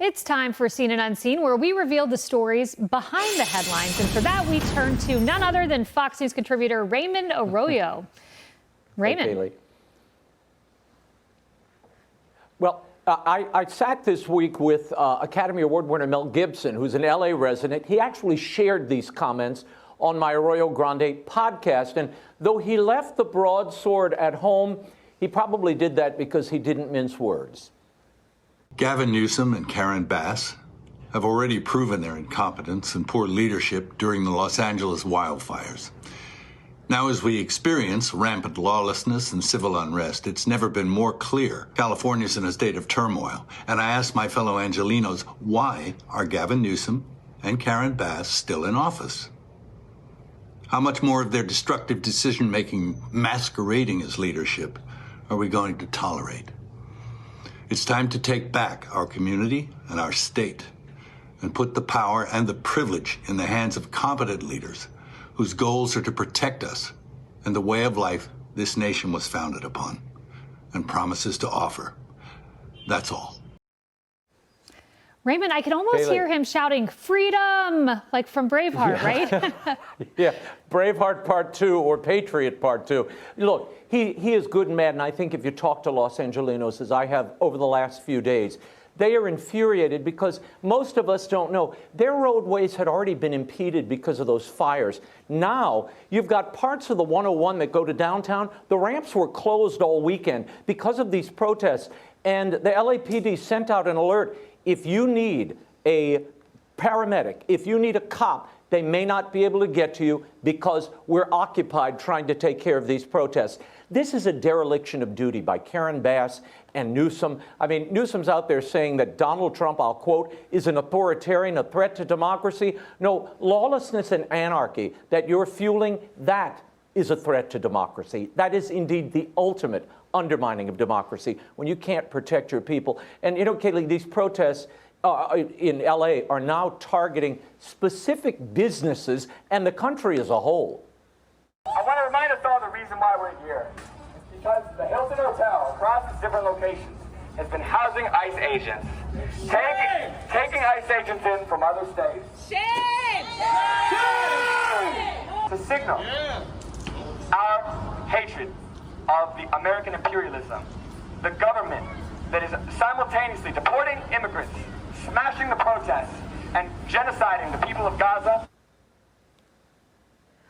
It's time for Seen and Unseen, where we reveal the stories behind the headlines. And for that, we turn to none other than Fox News contributor Raymond Arroyo. Raymond. Hey, Kayleigh. Well, I sat this week with Academy Award winner Mel Gibson, who's an LA resident. He actually shared these comments on my Arroyo Grande podcast. And though he left the broadsword at home, he probably did that because he didn't mince words. Gavin Newsom and Karen Bass have already proven their incompetence and poor leadership during the Los Angeles wildfires. Now, as we experience rampant lawlessness and civil unrest, it's never been more clear California's in a state of turmoil. And I ask my fellow Angelenos, why are Gavin Newsom and Karen Bass still in office? How much more of their destructive decision-making masquerading as leadership are we going to tolerate? It's time to take back our community and our state and put the power and the privilege in the hands of competent leaders whose goals are to protect us and the way of life this nation was founded upon and promises to offer. That's all. Raymond, I can almost hear him shouting freedom, like from Braveheart, right? Yeah, Braveheart Part 2 or Patriot Part 2. Look, he is good and mad, and I think if you talk to Los Angelenos, as I have over the last few days, they are infuriated because most of us don't know. Their roadways had already been impeded because of those fires. Now, you've got parts of the 101 that go to downtown. The ramps were closed all weekend because of these protests, and the LAPD sent out an alert. If you need a paramedic, if you need a cop, they may not be able to get to you because we're occupied trying to take care of these protests. This is a dereliction of duty by Karen Bass and Newsom. I mean, Newsom's out there saying that Donald Trump, I'll quote, is an authoritarian, a threat to democracy. No, lawlessness and anarchy that you're fueling, that is a threat to democracy. That is indeed the ultimate undermining of democracy when you can't protect your people. And, you know, Kayleigh, these protests in LA are now targeting specific businesses and the country as a whole. I want to remind us all the reason why we're here. It's because the Hilton Hotel across its different locations has been housing ICE agents, taking ICE agents in from other states. Shame! Shame! To signal our hatred of the American imperialism, the government that is simultaneously deporting immigrants, smashing the protests, and genociding the people of Gaza.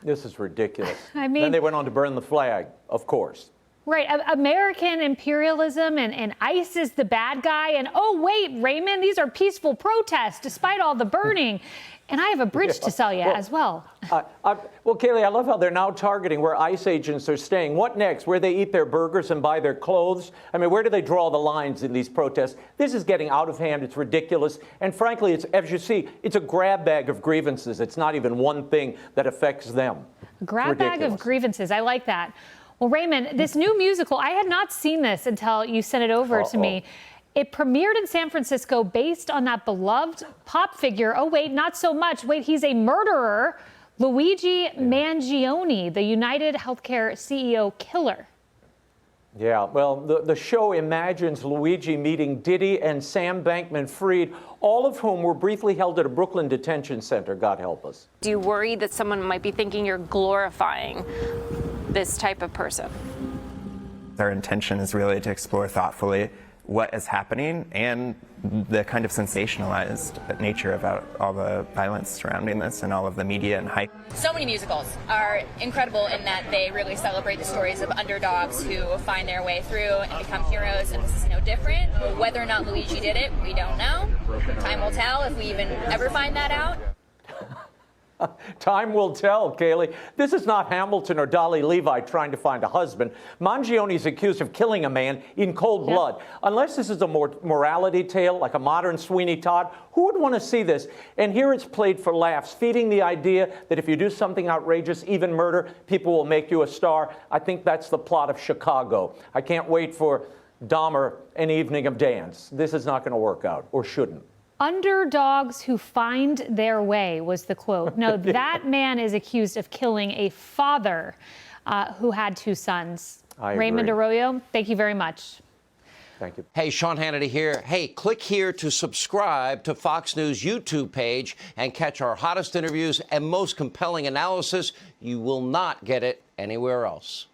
This is ridiculous. I mean, then they went on to burn the flag, of course. Right. American imperialism and ICE is the bad guy. And oh, wait, Raymond, these are peaceful protests despite all the burning. And I have a bridge to sell you as well. Well, Kayleigh, I love how they're now targeting where ICE agents are staying. What next? Where they eat their burgers and buy their clothes? I mean, where do they draw the lines in these protests? This is getting out of hand. It's ridiculous. And frankly, it's, as you see, it's a grab bag of grievances. It's not even one thing that affects them. A grab bag of grievances. I like that. Well, Raymond, this new musical, I had not seen this until you sent it over to me. It premiered in San Francisco based on that beloved pop figure. Oh, wait, not so much. Wait, he's a murderer. Luigi Mangione, the United Healthcare CEO killer. Yeah, well, the show imagines Luigi meeting Diddy and Sam Bankman-Fried, all of whom were briefly held at a Brooklyn detention center, God help us. Do you worry that someone might be thinking you're glorifying this type of person? Our intention is really to explore thoughtfully what is happening and the kind of sensationalized nature about all the violence surrounding this and all of the media and hype. So many musicals are incredible in that they really celebrate the stories of underdogs who find their way through and become heroes, and this is no different. Whether or not Luigi did it, we don't know. Time will tell if we even ever find that out. Time will tell, Kayleigh. This is not Hamilton or Dolly Levi trying to find a husband. Mangione is accused of killing a man in cold blood. Unless this is a morality tale, like a modern Sweeney Todd, who would want to see this? And here it's played for laughs, feeding the idea that if you do something outrageous, even murder, people will make you a star. I think that's the plot of Chicago. I can't wait for Dahmer, An Evening of Dance. This is not going to work out, or shouldn't. Underdogs who find their way was the quote. No, that man is accused of killing a father who had two sons. Raymond Arroyo, thank you very much. Thank you. Hey, Sean Hannity here. Hey, click here to subscribe to Fox News YouTube page and catch our hottest interviews and most compelling analysis. You will not get it anywhere else.